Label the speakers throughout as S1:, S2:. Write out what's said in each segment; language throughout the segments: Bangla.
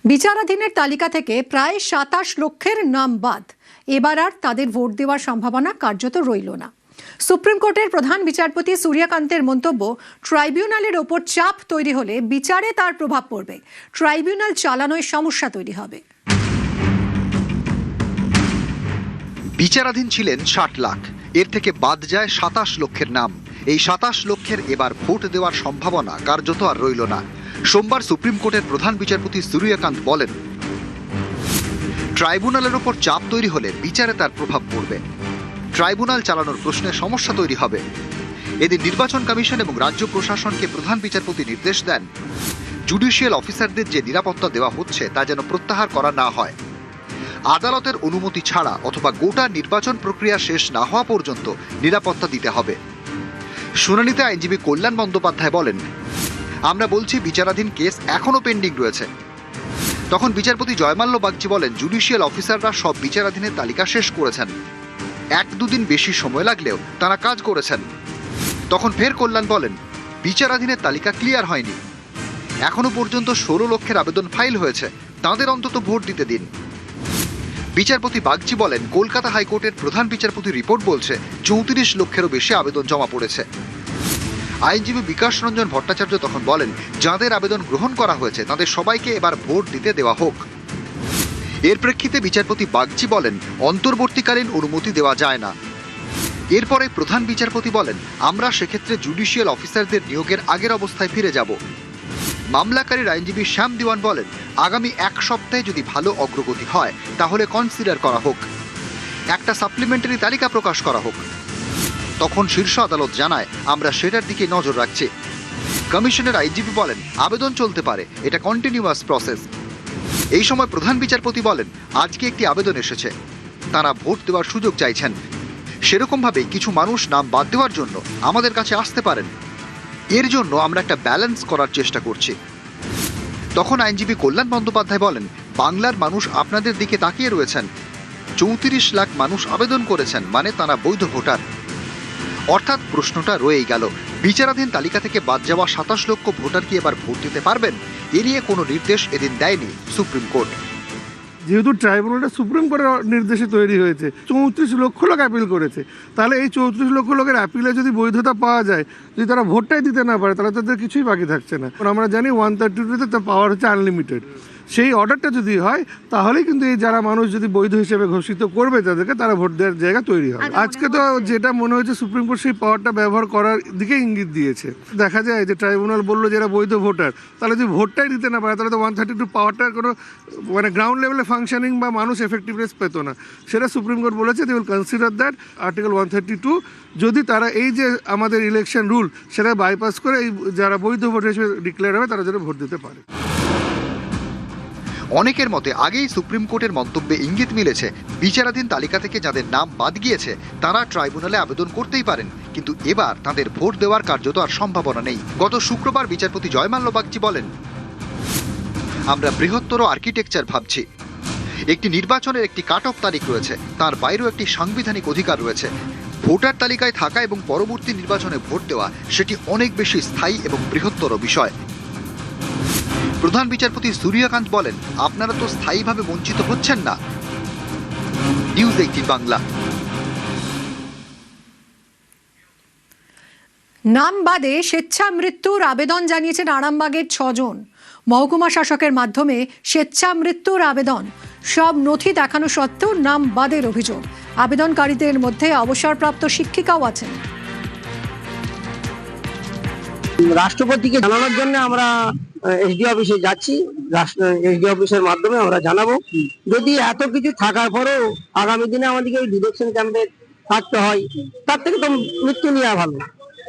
S1: বিচারাধীনের তালিকা থেকে প্রায় ২৭ লক্ষের নাম বাদ। এবার আর তাদের ভোট দেওয়ার সম্ভাবনা কার্যত রইল না। সুপ্রিম কোর্টের প্রধান বিচারপতি সূর্যকান্তের মন্তব্য, ট্রাইব্যুনালের ওপর চাপ তৈরি হলে বিচারে তার প্রভাব পড়বে। ট্রাইব্যুনাল চালানোয় সমস্যা তৈরি হবে।
S2: বিচারাধীন ছিলেন ৬০ লাখ, এর থেকে বাদ যায় ২৭ লক্ষের নাম। এই ২৭ লক্ষের এবার ভোট দেওয়ার সম্ভাবনা কার্যত আর রইল না। সোমবার সুপ্রিম কোর্টের প্রধান বিচারপতি সূর্যকান্ত বলেন, ট্রাইব্যুনালের ওপর চাপ তৈরি হলে বিচারে তার প্রভাব পড়বে। ট্রাইব্যুনাল চালানোর প্রশ্নে সমস্যা তৈরি হবে। এদিন নির্বাচন কমিশন এবং রাজ্য প্রশাসনকে প্রধান বিচারপতি নির্দেশ দেন, জুডিশিয়াল অফিসারদের যে নিরাপত্তা দেওয়া হচ্ছে তা যেন প্রত্যাহার করা না হয়। আদালতের অনুমতি ছাড়া অথবা গোটা নির্বাচন প্রক্রিয়া শেষ না হওয়া পর্যন্ত নিরাপত্তা দিতে হবে। শুনানিতে আইনজীবী কল্যাণ বন্দ্যোপাধ্যায় বলেন, আমরা বলছি বিচারাধীন কেস এখনো পেন্ডিং রয়েছে। তখন বিচারপতি জয়মাল্য বাগচি বলেন, জুডিশিয়াল অফিসাররা সব বিচারাধীনের তালিকা শেষ করেছেন, ১-২ দিন বেশি সময় লাগলেও তারা কাজ করেছেন। তখন ফের কল্যাণ বলেন, বিচারাধীনের তালিকা ক্লিয়ার হয়নি, এখনো পর্যন্ত ১৬ লক্ষের আবেদন ফাইল হয়েছে, তাদের অন্তত ভোট দিতে দিন। বিচারপতি বাগচি বলেন, কলকাতা হাইকোর্টের প্রধান বিচারপতি রিপোর্ট বলছে ৩৪ লক্ষেরও বেশি আবেদন জমা পড়েছে। আইনজীবী বিকাশ রঞ্জন ভট্টাচার্য তখন বলেন, যাদের আবেদন গ্রহণ করা হয়েছে তাদের সবাইকে এবার ভোট দিতে দেওয়া হোক। এর প্রেক্ষিতে বিচারপতি বাগচি বলেন, অন্তর্বর্তীকালীন অনুমতি দেওয়া যায় না। এরপরে প্রধান বিচারপতি বলেন, আমরা সেক্ষেত্রে জুডিশিয়াল অফিসারদের নিয়োগের আগের অবস্থায় ফিরে যাব। মামলাকারীর আইনজীবী শ্যাম দিওয়ান বলেন, আগামী ১ সপ্তাহে যদি ভালো অগ্রগতি হয় তাহলে কনসিডার করা হোক, একটা সাপ্লিমেন্টারি তালিকা প্রকাশ করা হোক। তখন শীর্ষ আদালত জানায়, আমরা সেটার দিকে নজর রাখছি। কমিশনের আইনজীবী বলেন, আবেদন চলতে পারে, এটা কন্টিনিউয়াস প্রসেস। এই সময় প্রধান বিচারপতি বলেন, আজকে একটি আবেদন এসেছে, তারা ভোট দেওয়ার সুযোগ চাইছেন, সেরকমভাবে কিছু মানুষ নাম বাদ দেওয়ার জন্য আমাদের কাছে আসতে পারেন, এর জন্য আমরা একটা ব্যালেন্স করার চেষ্টা করছি। তখন আইনজীবী কল্যাণ বন্দ্যোপাধ্যায় বলেন, বাংলার মানুষ আপনাদের দিকে তাকিয়ে রয়েছেন, ৩৪ লাখ মানুষ আবেদন করেছেন, মানে তারা বৈধ ভোটার। অর্থাৎ প্রশ্নটা রয়েই গেল, বিচারাধীন তালিকা থেকে বাদ যাওয়া ২৭ লক্ষ ভোটার কি এবার ভোট দিতে পারবেন? এ নিয়ে কোনো নির্দেশ এদিন দেয়নি সুপ্রিম কোর্ট।
S3: যেহেতু ট্রাইব্যুনালটা সুপ্রিম কোর্টের নির্দেশে তৈরি হয়েছে, ৩৪ লক্ষ লোক অ্যাপিল করেছে, তাহলে এই ৩৪ লক্ষ লোকের অ্যাপিলে যদি বৈধতা পাওয়া যায়, যদি তারা ভোটটাই দিতে না পারে, তাহলে তাদের কিছুই বাকি থাকছে না। আমরা জানি 132-তে তার পাওয়ার হচ্ছে আনলিমিটেড। সেই অর্ডারটা যদি হয় তাহলেই কিন্তু এই যারা মানুষ যদি বৈধ হিসেবে ঘোষিত করবে তাদেরকে, তারা ভোট দেওয়ার জায়গা তৈরি হবে। আজকে তো যেটা মনে হচ্ছে সুপ্রিম কোর্ট সেই পাওয়ারটা ব্যবহার করার দিকে ইঙ্গিত দিয়েছে। দেখা যায় যে ট্রাইব্যুনাল বললো যারা বৈধ ভোটার, তাহলে যদি ভোটটাই দিতে না পারে তাহলে তো 132 পাওয়ারটার কোনো গ্রাউন্ড লেভেলে ফাংশনিং বা মানুষ এফেক্টিভনেস পেত না। সেটা সুপ্রিম কোর্ট বলেছে, they will consider that article 132 যদি তারা এই যে আমাদের ইলেকশন রুল সেটা বাইপাস করে এই যারা বৈধ ভোটার হিসেবে ডিক্লেয়ার হবে তারা যেন ভোট দিতে পারে।
S2: অনেকের মতে আগেই সুপ্রিম কোর্টের মন্তব্যে ইঙ্গিত মিলেছে, বিচারাধীন তালিকা থেকে যাদের নাম বাদ গিয়েছে তারা ট্রাইব্যুনালে আবেদন করতেই পারেন, কিন্তু এবার তাদের ভোট দেওয়ার কার্যত আর সম্ভাবনা নেই। গত শুক্রবার বিচারপতি জয়মাল্য বাগচি বলেন, আমরা বৃহত্তর আর্কিটেকচার ভাবছি। একটি নির্বাচনের একটি কাট অফ তারিখ রয়েছে, তার বাইরেও একটি সাংবিধানিক অধিকার রয়েছে। ভোটার তালিকায় থাকা এবং পরবর্তী নির্বাচনে ভোট দেওয়া সেটি অনেক বেশি স্থায়ী এবং বৃহত্তর বিষয়। প্রধান বিচারপতি সূর্যকান্ত বলেন, আপনারা তো স্থায়ীভাবে বঞ্চিত হচ্ছেন না। নিউজ 18 বাংলা।
S1: নাম বাদে স্বেচ্ছা মৃত্যুর আবেদন জানিয়েছেন আরামবাগের ৬ জন। মহকুমা শাসকের মাধ্যমে স্বেচ্ছা মৃত্যুর আবেদন, সব নথি দেখানো সত্ত্বেও নাম বাদের অভিযোগ। আবেদনকারীদের মধ্যে অবসরপ্রাপ্ত শিক্ষিকাও আছেন।
S4: রাষ্ট্রপতিকে জানানোর জন্য আমরা এসডি অফিসে যাচ্ছি, এসডি অফিসের মাধ্যমে আমরা জানাবো। যদি এত কিছু থাকার পরেও আগামী দিনে আমাদেরকে ডিটেকশন ক্যাম্পে থাকতে হয়, তার থেকে তো মৃত্যু নেওয়া ভালো।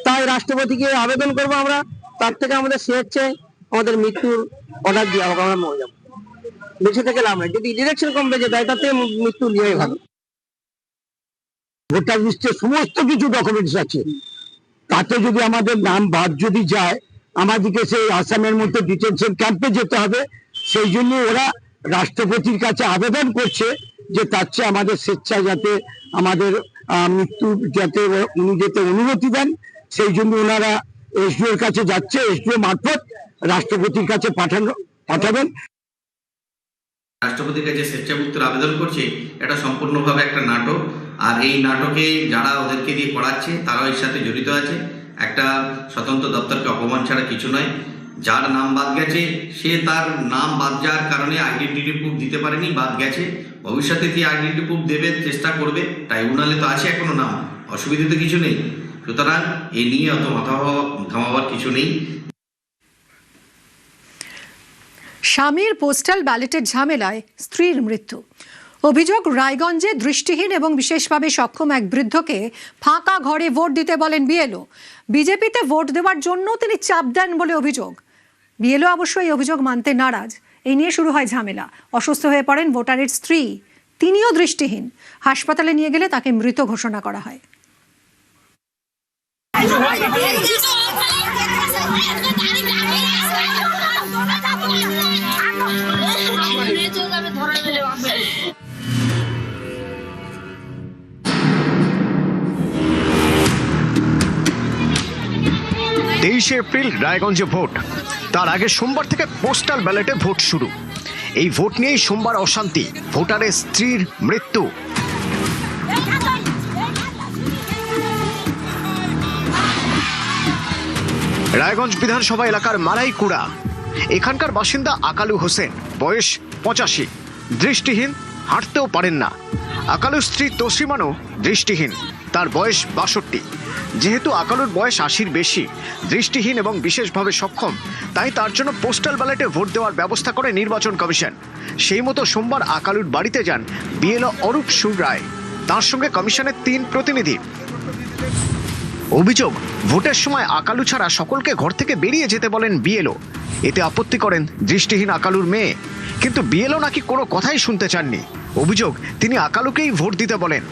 S4: তাই রাষ্ট্রপতিকে আবেদন করবো আমরা, তার থেকে আমাদের স্বেচ্ছায় আমাদের মৃত্যুর অর্ডার দেওয়া হোক, আমরা মরে যাবো। বেঁচে থেকে লাভ নেই, যদি ডিটেকশন ক্যাম্পে দেয় তার থেকে মৃত্যু নেওয়াই ভালো।
S5: ভোটার লিস্টে সমস্ত কিছু ডকুমেন্টস আছে, তাতে যদি আমাদের নাম বাদ যদি যায়, আমাদেরকে সেই আসামের মধ্যে ডিটেনশন ক্যাম্পে যেতে হবে। সেই জন্য ওরা রাষ্ট্রপতির কাছে আবেদন করছে যে তার চেয়ে আমাদের স্বেচ্ছায় যাতে আমাদের মৃত্যু যাতে উনি যেতে অনুমতি দেন। সেই জন্য ওনারা এসডিও এর কাছে যাচ্ছে, এসডিও মারফত রাষ্ট্রপতির কাছে পাঠাবেন।
S6: রাষ্ট্রপতির কাছে স্বেচ্ছামুক্তির আবেদন করছে, এটা সম্পূর্ণভাবে একটা নাটক। আর এই নাটকে যারা ওদেরকে দিয়ে করাচ্ছে তারাও এর সাথে জড়িত আছে। একটা স্বতন্ত্র দপ্তরকে অপমান ছাড়া কিছু নয়। যার নাম বাদ গেছে সে তার নাম বাদ যাওয়ার কারণে আইডেন্টিটি প্রুফ দিতে পারেনি, বাদ গেছে। ভবিষ্যতে কি আইডেন্টিটি প্রুফ দেবে, চেষ্টা করবে। ট্রাইব্যুনালে তো আছে এখনো নাম, অসুবিধা তো কিছু নেই। সুতরাং এ নিয়ে অত মাথা ঘামাবার কিছু নেই।
S1: স্বামীর পোস্টাল ব্যালটের ঝামেলায় স্ত্রীর মৃত্যু। অভিযোগ, রায়গঞ্জে দৃষ্টিহীন এবং বিশেষভাবে সক্ষম এক বৃদ্ধকে ফাঁকা ঘরে ভোট দিতে বলেন বিএলও। বিজেপিতে ভোট দেওয়ার জন্য তিনি চাপ দেন বলে অভিযোগ। বিএলও অবশ্য এই অভিযোগ মানতে নারাজ। এই নিয়ে শুরু হয় ঝামেলা। অসুস্থ হয়ে পড়েন ভোটারের স্ত্রী, তিনিও দৃষ্টিহীন। হাসপাতালে নিয়ে গেলে তাকে মৃত ঘোষণা করা হয়।
S7: তেইশে এপ্রিল রায়গঞ্জে ভোট। তার আগে সোমবার থেকে পোস্টাল ব্যালটে ভোট শুরু। এই ভোট নিয়েই সোমবার অশান্তি, ভোটারের স্ত্রীর মৃত্যু। রায়গঞ্জ বিধানসভা এলাকার মারাইকুড়া। এখানকার বাসিন্দা আকালু হোসেন, বয়স 85, দৃষ্টিহীন, হাঁটতেও পারেন না। আকালুর স্ত্রী তসলিমানও দৃষ্টিহীন, তার বয়স 62। যেহেতু আকালুর বয়স 80-র বেশি, দৃষ্টিহীন এবং বিশেষভাবে সক্ষম, তাই তার জন্য পোস্টাল ব্যালটে ভোট দেওয়ার ব্যবস্থা করে নির্বাচন কমিশন। সেই মতো সোমবার আকালুর বাড়িতে যান বিএলও অরূপ সুর রায়, তার সঙ্গে কমিশনের 3 প্রতিনিধি। অভিযোগ, ভোটের সময় আকালু ছাড়া সকলকে ঘর থেকে বেরিয়ে যেতে বলেন বিএলও। এতে আপত্তি করেন দৃষ্টিহীন আকালুর মেয়ে, কিন্তু বিএলও নাকি কোনো কথাই শুনতে চাননি। অভিযোগ, তিনি আকালুকেই ভোট দিতে বলেন।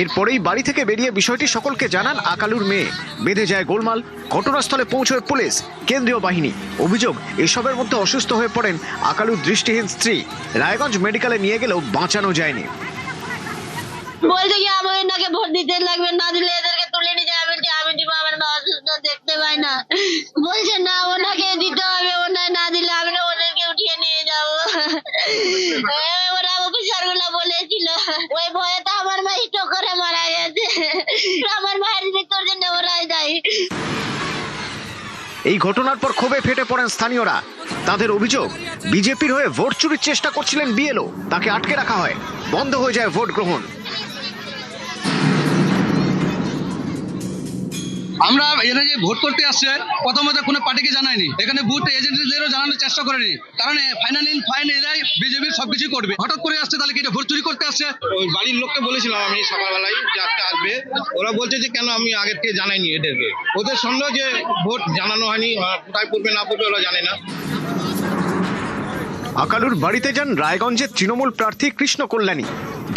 S7: এরপরেই বাড়ি থেকে বেরিয়ে বিষয়টি সকলকে জানান আকালুর মেয়ে। বেঁধে যায় গোলমাল। ঘটনাস্থলে পৌঁছয় পুলিশ, কেন্দ্রীয় বাহিনী। অভিযোগ, এসবের মধ্যে অসুস্থ হয়ে পড়েন আকালুর দৃষ্টিহীন স্ত্রী। রায়গঞ্জ মেডিকেলে নিয়ে গেলেও বাঁচানো যায়নি।
S8: বলছে কি আমাকে নাকি ভোট দিতে লাগবে, না দিলে এদেরকে তুলে নিয়ে যাবে। আমি দিব, আমার মা অসুস্থ, দেখতে পাই না। বলছে না, ওনাকে দিতে হবে, ওনায় না দিলে আমি না ওদেরকে উঠিয়ে নিয়ে যাবো। ওরা অফিসার গুলা বলেছিল, ওই ভয়ে তো আমার মা স্ট্রোক করে মারা গেছে। আমার মায়ের মৃত্যুর জন্য ওরাই দায়ী।
S7: এই ঘটনার পর ক্ষোভে ফেটে পড়েন স্থানীয়রা। তাদের অভিযোগ, বিজেপির হয়ে ভোট চুরির চেষ্টা করছিলেন বিএলও, তাকে আটকে রাখা হয়, বন্ধ হয়ে যায় ভোট গ্রহণ।
S9: আমরা এরা যে ভোট করতে আসছে প্রথমত কোনো পার্টিকে জানায়নি, এখানে বুথ এজেন্টদেরও জানানোর চেষ্টা করেনি, কারণ ফাইন এরাই বিজেপির সবকিছু করবে। হঠাৎ করে আসছে, তাহলে কি এটা ভোট চুরি করতে আসছে?
S10: ওই বাড়ির লোককে বলেছিলাম আমি সকালবেলায় যে আজকে আসবে, ওরা বলছে যে কেন আমি আগের থেকে জানাইনি এদেরকে। ওদের সন্দেহ যে ভোট জানানো হয়নি, কোথায় পড়বে না পড়বে ওরা জানে না।
S7: আকালুর বাড়িতে যান রায়গঞ্জের তৃণমূল প্রার্থী কৃষ্ণ কল্যাণী,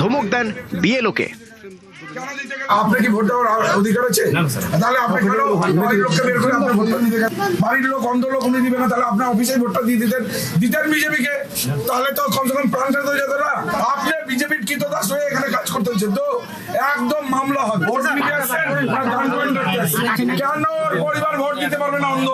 S7: ধমক দেন বিএলওকে।
S11: আপনার কি ভোট দেওয়ার অধিকার আছে? তাহলে আপনি কেন বাড়ির লোককে বের করে আপনার ভোটটা দিতে গেলেন? বাড়ির লোক, অন্ধ লোক উনি দিবে না, তাহলে আপনার অফিসে ভোটটা দিয়ে দিতেন বিজেপিকে, তাহলে তো কমসে কম প্রাণটা হয়ে যেত না। আপনি বিজেপির কৃতদাস হয়ে এখানে কাজ করতেছেন, তো একদম মামলা হবে। ভোট নিতে আসছেন না দান করতে আসছেন? কেন ওর পরিবার ভোট দিতে পারবে না? অন্ধ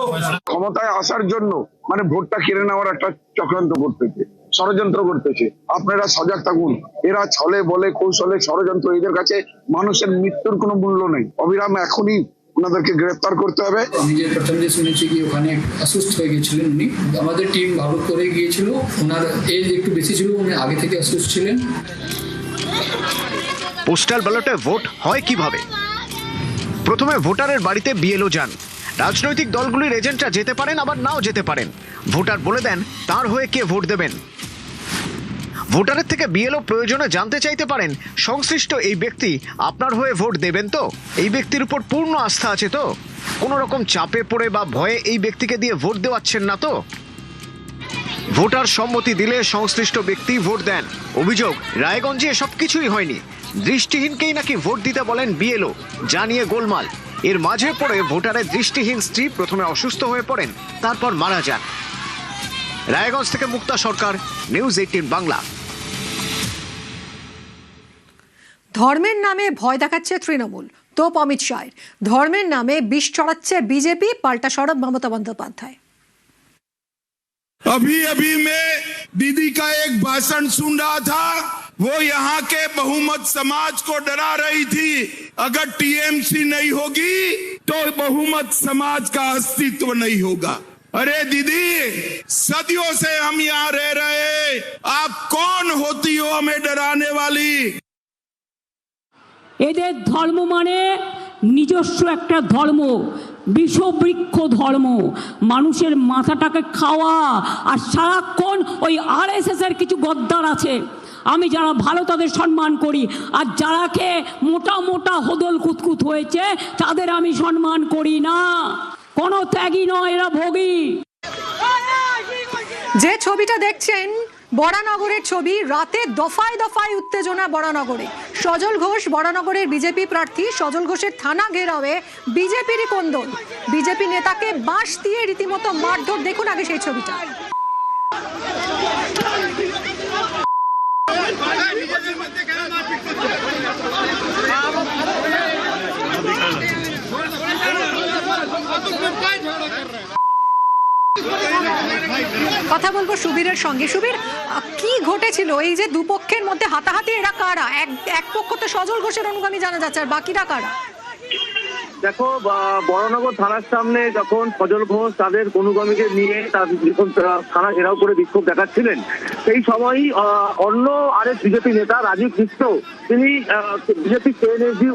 S12: ক্ষমতায় আসার জন্য মানে ভোটটা কেড়ে নেওয়ার একটা চক্রান্ত করতেছে, ষড়যন্ত্র করতেছে। আপনারা সজাগ থাকুন, এরা ছলে বলে কৌশলে ষড়যন্ত্র, এদের কাছে মানুষের মৃত্যুর কোনো মূল্য নেই। অবিরাম এখনই ওনাদেরকে গ্রেফতার করতে হবে।
S13: আমি যে প্রথম যে শুনেছি কি ওখানে অসুস্থ হয়ে গেছিলেন উনি, আমাদের টিম ভালো করে গিয়েছিল, ওনার এজ একটু বেশি ছিল, উনি আগে থেকে অসুস্থ ছিলেন।
S7: পোস্টাল ব্যালটে ভোট হয় কিভাবে? প্রথমে ভোটারের বাড়িতে বিএলও যান। রাজনৈতিক দলগুলির এজেন্টরা যেতে পারেন, আবার নাও যেতে পারেন। ভোটার বলে দেন তার হয়ে কে ভোট দেবেন। ভোটারের থেকে বিএলও প্রয়োজনে জানতে চাইতে পারেন, সংশ্লিষ্ট এই ব্যক্তি আপনার হয়ে ভোট দেবেন তো? এই ব্যক্তির উপর পূর্ণ আস্থা আছে তো? কোনো রকম চাপে পড়ে বা ভয়ে এই ব্যক্তিকে দিয়ে ভোট দেওয়াচ্ছেন না তো? ভোটার সম্মতি দিলে সংশ্লিষ্ট ব্যক্তি ভোট দেন। অভিযোগ, রায়গঞ্জে সব কিছুই হয়নি, দৃষ্টিহীনকেই নাকি ভোট দিতে বলেন বিএলও, জানিয়ে গোলমাল। এর মাঝে পড়ে ভোটারের দৃষ্টিহীন স্ত্রী প্রথমে অসুস্থ হয়ে পড়েন, তারপর মারা যান। রায়গঞ্জ থেকে মুক্তা সরকার, নিউজ 18 বাংলা।
S1: ধর্মের নামে ভয় দেখাচ্ছে তৃণমূল, তোপ অমিত শাহের। ধর্মের নামে বিষ চড়াচ্ছে বিজেপি, পাল্টা সরব মমতা বন্দ্যোপাধ্যায়।
S11: अभी अभी मैं दीदी का एक भाषण सुन रहा था, वो यहाँ के बहुमत समाज को डरा रही थी, अगर टीएमसी नहीं होगी तो बहुमत समाज का अस्तित्व नहीं होगा। अरे दीदी, सदियों से हम यहाँ रह रहे, आप कौन होती हो हमें डराने वाली?
S14: এদের ধর্ম মানে নিজস্ব একটা ধর্ম, বিষবৃক্ষ ধর্ম, মানুষের মাথাটাকে খাওয়া। আর সারাক্ষণ ওই আরএসএস এর কিছু গদ্দার আছে, আমি যারা ভালো তাদের সম্মান করি, আর যারাকে মোটা মোটা হদল কুতকুত হয়েছে তাদের আমি সম্মান করি না। কোনো ত্যাগী নয়, এরা ভোগী।
S1: যে ছবিটা দেখছেন বরানগরের ছবি। রাতে দফায় দফায় উত্তেজনা বরানগরে। সজল ঘোষ বরানগরের বিজেপি প্রার্থী, সজল ঘোষের থানা ঘেরাওয়ে বিজেপিরই কোন্দল। বিজেপি নেতাকে বাঁশ দিয়ে রীতিমতো মারধর। দেখুন আগে সেই ছবিটা। কথা বলবো সুবীরের সঙ্গে। সুবীর, কি ঘটেছিল এই যে দুপক্ষের মধ্যে হাতাহাতি? এরা কারা? এক পক্ষ তো সজল ঘোষের অনুগামী জানা যাচ্ছে, আর বাকিরা কারা?
S15: দেখো, বরানগর থানার সামনে যখন সজল ঘোষ তাদের অনুগামীকে নিয়ে থানা ঘেরাও করে বিক্ষোভ দেখাচ্ছিলেন, সেই সময়ই অন্য আরেক বিজেপি নেতা রাজীব মিশ্র, তিনি বিজেপি কেএনএসজি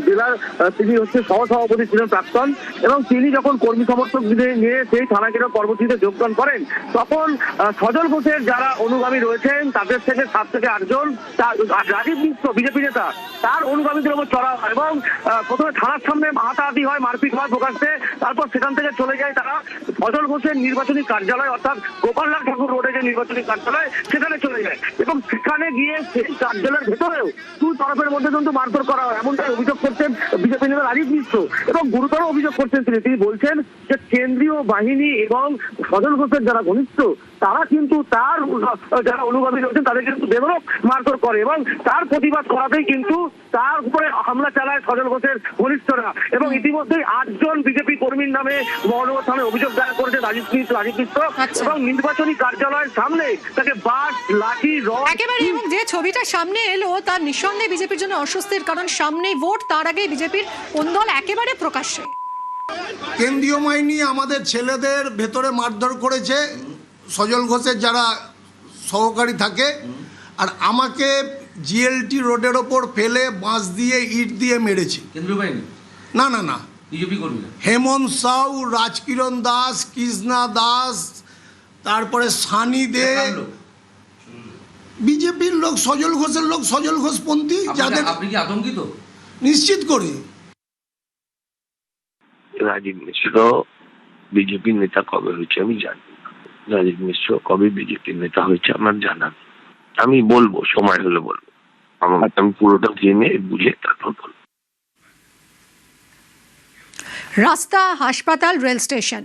S15: জেলার তিনি হচ্ছে সহসভাপতি ছিলেন প্রাক্তন, এবং তিনি যখন কর্মী সমর্থক নিয়ে সেই থানা ঘেরাও কর্মসূচিতে যোগদান করেন, তখন সজল ঘোষের যারা অনুগামী রয়েছেন তাদের থেকে 7 থেকে 8 জন রাজীব মিশ্র বিজেপি নেতা তার অনুগামীদের উপর চড়া হয়, এবং প্রথমে থানার সামনে হাতাহাতি হয়, মারপিট হয় প্রকাশ্যে। তারপর সেখান থেকে চলে যায় তারা সজল ঘোষের নির্বাচনী কার্যালয়, অর্থাৎ গোপাললাল ঠাকুর রোডে যে নির্বাচনী কার্যালয়, সেখানে চলে যায়, এবং সেখানে গিয়ে সেই কার্যালয়ের ভেতরেও দুই তরফের মধ্যে কিন্তু মারধর করা হয়, এমনটাই অভিযোগ করছেন বিজেপি নেতা রাজীব মিশ্র। এবং গুরুতর অভিযোগ করছেন তিনি বলছেন যে কেন্দ্রীয় বাহিনী এবং সজল ঘোষের যারা ঘনিষ্ঠ তারা কিন্তু তার যারা অনুগামী রয়েছেন তাদের কিন্তু বেধড়ক মারধর করে, এবং তার প্রতিবাদ করাতেই কিন্তু তার উপরে হামলা চালায় সজল ঘোষের ঘনিষ্ঠরা। এবং ইতিমধ্যেই 8 জন বিজেপি কর্মীর নামে মহানগর থানায় অভিযোগ দায়ের করেছে রাজীব মিশ্র, এবং নির্বাচনী কার্যালয়ের সামনে তাকে বাস, লাঠি, রড
S1: একেবারে। এবং যে ছবিটা সামনে এলো তার নিঃসন্দেহে বিজেপির জন্য অস্বস্তির, কারণ সামনেই ভোট, তার আগে বিজেপির কোন্দল একেবারে প্রকাশ্যে।
S16: কেন্দ্রীয় বাহিনী আমাদের ছেলেদের ভেতরে মারধর করেছে, সজল ঘোষের যারা সহকারী থাকে, আর আমাকে জিএলটি রোডের ওপর ফেলে বাঁশ দিয়ে ইট দিয়ে মেরেছে।
S9: কেন্দ্রীয় বাহিনী?
S16: না না না,
S9: বিজেপি কর্মী।
S16: হেমন্ত সাউ, রাজকিরণ দাস, কৃষ্ণা দাস, তারপরে সানি দে, বিজেপির লোক, সজল ঘোষের লোক, সজল ঘোষপন্থী যাদের।
S9: আপনি কি আতঙ্কিত?
S16: নিশ্চিত করে।
S17: রাজীব মিশ্র বিজেপির নেতা কবে হয়েছে আমি জানি না। রাজীব মিশ্র কবে বিজেপির নেতা হয়েছে আমার জানা নেই। আমি বলবো, সময় হলে বলবো, আমি পুরোটা জেনে বুঝে তারপর বলবো।
S1: রাস্তা, হাসপাতাল, রেল স্টেশন,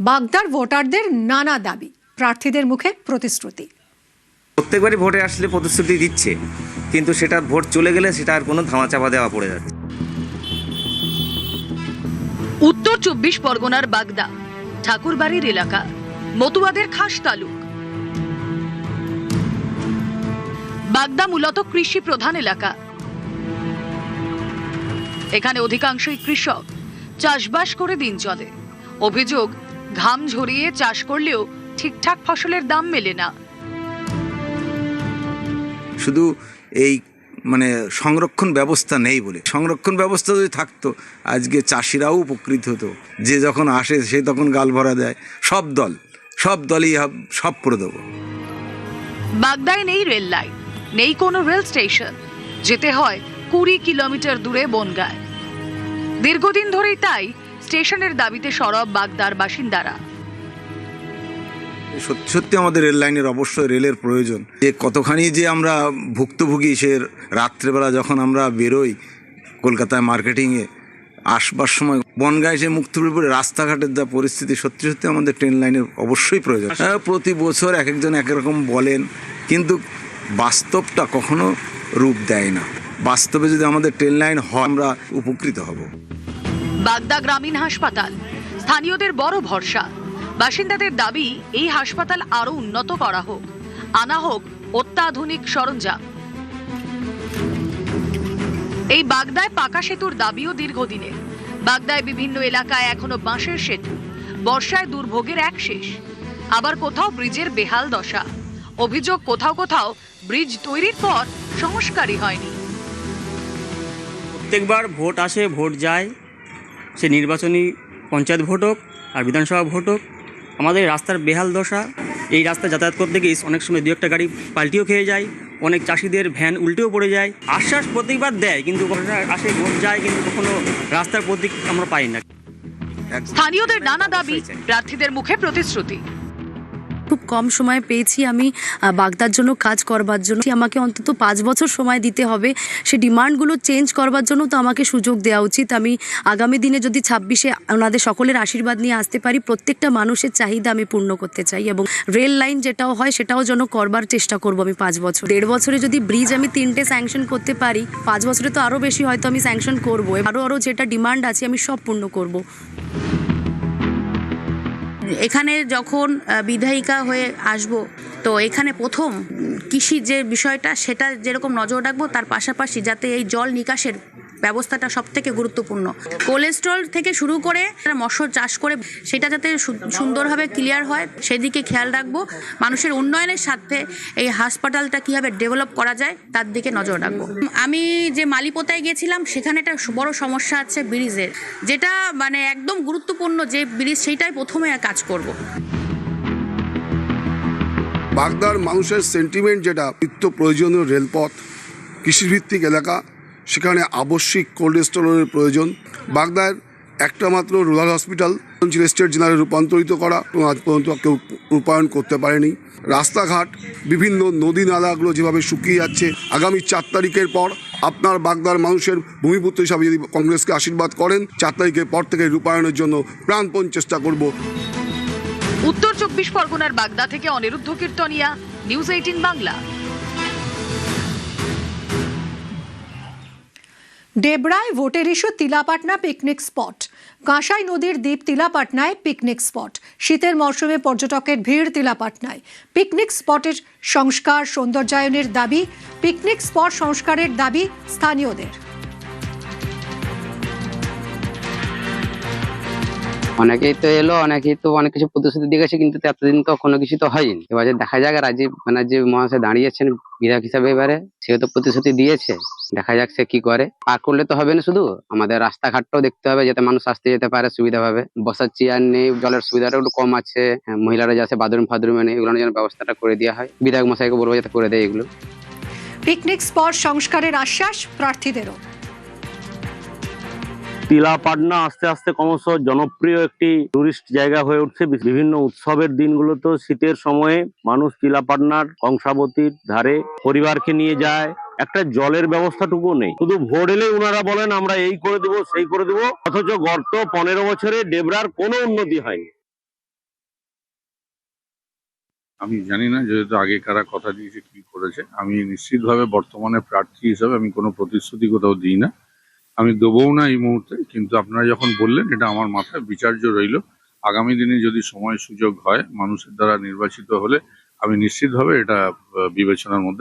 S1: বাগদার ভোটারদের নানা দাবি, প্রার্থীদের মুখে প্রতিশ্রুতি।
S18: প্রত্যেকবারই ভোটে আসলে প্রতিশ্রুতি দিচ্ছে, কিন্তু সেটা ভোট চলে গেলে সেটা আর কোনো ধামাচাপা দেওয়া পড়ে যাচ্ছে।
S19: উত্তর 24 পরগনার বাগদা ঠাকুরবাড়ির এলাকা, মতুয়াদের খাস তালুক। বাগদা মূলত কৃষি প্রধান এলাকা। এখানে অধিকাংশই কৃষক, চাষবাস করে দিন চলে। অভিযোগ, ঘাম ঝরিয়ে চাষ করলেও ঠিকঠাক ফসলের দাম মেলে না।
S20: শুধু এই সংরক্ষণ ব্যবস্থা নেই বলে, সংরক্ষণ ব্যবস্থা যদি থাকতো আজকে চাষিরাও উপকৃত হতো। যে যখন আসে সে তখন গাল ভরা দেয়, সব দলই সব করে দেবো।
S19: বাগদায় নেই রেল লাইন, নেই কোনো রেল স্টেশন, যেতে হয় 20 কিলোমিটার দূরে বনগায়। দীর্ঘদিন ধরেই তাই স্টেশনের দাবিতে সরব বাগদার বাসিন্দারা।
S20: সত্যি সত্যি আমাদের রেল লাইনের অবশ্যই রেলের প্রয়োজন। যে কতখানি যে আমরা ভুক্তভোগী, সে রাত্রেবেলা যখন আমরা বেরোই কলকাতায় মার্কেটিংয়ে, আসবার সময় বনগাঁয় যে মুক্তপুরে রাস্তাঘাটের যা পরিস্থিতি, সত্যি সত্যি আমাদের ট্রেন লাইনের অবশ্যই প্রয়োজন। প্রতি বছর এক একজন এক রকম বলেন, কিন্তু বাস্তবটা কখনো রূপ দেয় না। বাস্তবে যদি আমাদের ট্রেন লাইন হয় আমরা উপকৃত হব।
S19: বাগদা গ্রামীণ হাসপাতাল স্থানীয়দের বড় ভরসা। বাসিন্দাদের দাবি এই হাসপাতাল আরো উন্নত করা হোক, আনা হোক অত্যাধুনিক সরঞ্জাম। এই বাগদায় পাকা সেতুর দাবিও দীর্ঘদিনের। বাগদায় বিভিন্ন এলাকায় এখনো বাঁশের সেতু, বর্ষায় দুর্ভোগের এক শেষ। আবার কোথাও ব্রিজের বেহাল দশা। অভিযোগ কোথাও কোথাও ব্রিজ তৈরির পর সংস্কারই হয়নি।
S21: প্রত্যেকবার ভোট আসে, ভোট যায়, সে নির্বাচনী পঞ্চায়েত ভোট হোক আর বিধানসভা ভোট হোক, আমাদের রাস্তার বেহাল দশা। এই রাস্তা যাতায়াত করতে গিয়ে অনেক সময় দু একটা গাড়ি পাল্টিও খেয়ে যায়, অনেক চাষিদের ভ্যান উল্টেও পড়ে যায়। আশ্বাস প্রত্যেকবার দেয়, কিন্তু আসে ভোট যায়, কিন্তু কখনো রাস্তার প্রতীক আমরা পাই না।
S19: স্থানীয়দের নানা দাবি, প্রার্থীদের মুখে প্রতিশ্রুতি।
S22: খুব কম সময় পেয়েছি আমি বাগদার জন্য কাজ করবার জন্য। আমাকে অন্তত 5 বছর সময় দিতে হবে। সে ডিমান্ডগুলো চেঞ্জ করবার জন্য তো আমাকে সুযোগ দেওয়া উচিত। আমি আগামী দিনে যদি 26-এ ওনাদের সকলের আশীর্বাদ নিয়ে আসতে পারি, প্রত্যেকটা মানুষের চাহিদা আমি পূর্ণ করতে চাই, এবং রেল লাইন যেটাও হয় সেটাও যেন করবার চেষ্টা করব আমি 5 বছর। 1.5 বছরে যদি ব্রিজ আমি 3টে স্যাংশন করতে পারি, 5 বছরে তো আরও বেশি হয়তো আমি স্যাংশন করবো। আরও যেটা ডিমান্ড আছে আমি সব পূর্ণ করব। এখানে যখন বিধায়িকা হয়ে আসব, তো এখানে প্রথম কৃষির যে বিষয়টা সেটা যেরকম নজর রাখবো, তার পাশাপাশি যাতে এই জল নিকাশের ব্যবস্থাটা সব থেকে গুরুত্বপূর্ণ। কোলেস্ট্রল থেকে শুরু করে মৎস্য চাষ করে সেটা যাতে সুন্দরভাবে ক্লিয়ার হয় সেদিকে খেয়াল রাখবো। মানুষের উন্নয়নের সাথে এই হাসপাতালটা কীভাবে ডেভেলপ করা যায় তার দিকে নজর রাখবো। আমি যে মালিপোতায় গিয়েছিলাম, সেখানে একটা বড় সমস্যা আছে ব্রিজের, যেটা মানে একদম গুরুত্বপূর্ণ যে ব্রিজ, সেইটাই প্রথমে কাজ করব।
S23: বাগদার মানুষের সেন্টিমেন্ট যেটা নিত্য প্রয়োজনীয় রেলপথ, কৃষিভিত্তিক এলাকা, সেখানে আবশ্যিক কোল্ড স্টোরের প্রয়োজন। বাগদার একটা মাত্র রুরাল হসপিটাল স্টেট জেনারেল রূপান্তরিত করা আজ পর্যন্ত কেউ রূপায়ণ করতে পারেনি। রাস্তাঘাট, বিভিন্ন নদী নালাগুলো যেভাবে শুকিয়ে যাচ্ছে, আগামী 4 তারিখের পর আপনার বাগদার মানুষের ভূমিপুত্র হিসাবে যদি কংগ্রেসকে আশীর্বাদ করেন, 4 তারিখের পর থেকে রূপায়ণের জন্য প্রাণপণ চেষ্টা করব।
S19: উত্তর 24 পরগনার বাগদা থেকে অনিরুদ্ধ কীর্তনিয়া, নিউজ 18 বাংলা।
S1: ডেবরায় ভোটের ইস্যু তিলাপাটনা পিকনিক স্পট। কাঁসাই নদীর দ্বীপ তিলাপাটনায় পিকনিক স্পট। শীতের মরশুমে পর্যটকের ভিড় তিলাপাটনায়। পিকনিক স্পটের সংস্কার সৌন্দর্যায়নের দাবি, পিকনিক স্পট সংস্কারের দাবি স্থানীয়দের।
S24: অনেকেই তো এলো, অনেকেই তো অনেক কিছু প্রতিশ্রুতি দিয়ে গেছে, কিন্তু এতদিন তো কোনো কিছু তো হয়নি। এবারে দেখা যাক, রাজীব ব্যানার্জি মহাশয় দাঁড়িয়েছেন বিধায়ক হিসাবে, এবারে সেও তো প্রতিশ্রুতি দিয়েছে, দেখা যাক সে কি করে। পার করলে তো হবে না, শুধু আমাদের রাস্তাঘাটটাও দেখতে হবে, যাতে মানুষ আসতে যেতে পারে সুবিধা ভাবে। বসার চেয়ার নেই, জলের সুবিধাটা একটু কম আছে, মহিলারা যাচ্ছে বাথরুম ফাথরুমে নেই, এগুলোর জন্য ব্যবস্থাটা করে দেওয়া হয়। বিধায়ক মশাইকে বলবো যাতে করে দেয় এগুলো।
S1: পিকনিক স্পট সংস্কারের আশ্বাস প্রার্থীদেরও।
S25: তিলাপাটনা আস্তে আস্তে ক্রমশ জনপ্রিয় একটি টুরিস্ট জায়গা হয়ে উঠছে। বিভিন্ন উৎসবের দিনগুলোতে শীতের সময়ে মানুষ তিলাপাটনার কংসাবতীর ধারে পরিবারকে নিয়ে যায়। একটা জলের ব্যবস্থাটুকু নেই, শুধু ভোট এলেই ওনারা বলেন আমরা এই করে দেবো সেই করে দেবো, অথচ গত 15 বছরে ডেবরার কোনো উন্নতি হয়নি।
S26: আমি জানি না, যেহেতু আগে কারা কথা দিয়েছে কি করেছে। আমি নিশ্চিতভাবে বর্তমানে প্রার্থী হিসাবে আমি কোনো প্রতিশ্রুতি কোথাও দিই না, আমি দেবও না এই মুহূর্তে। কিন্তু আপনারা যখন বললেন, এটা আমার মাথায় বিচার্য রইল। আগামী দিনে যদি সময় সুযোগ হয়, মানুষের দ্বারা নির্বাচিত হলে আমি নিশ্চিতভাবে এটা বিবেচনার মধ্যে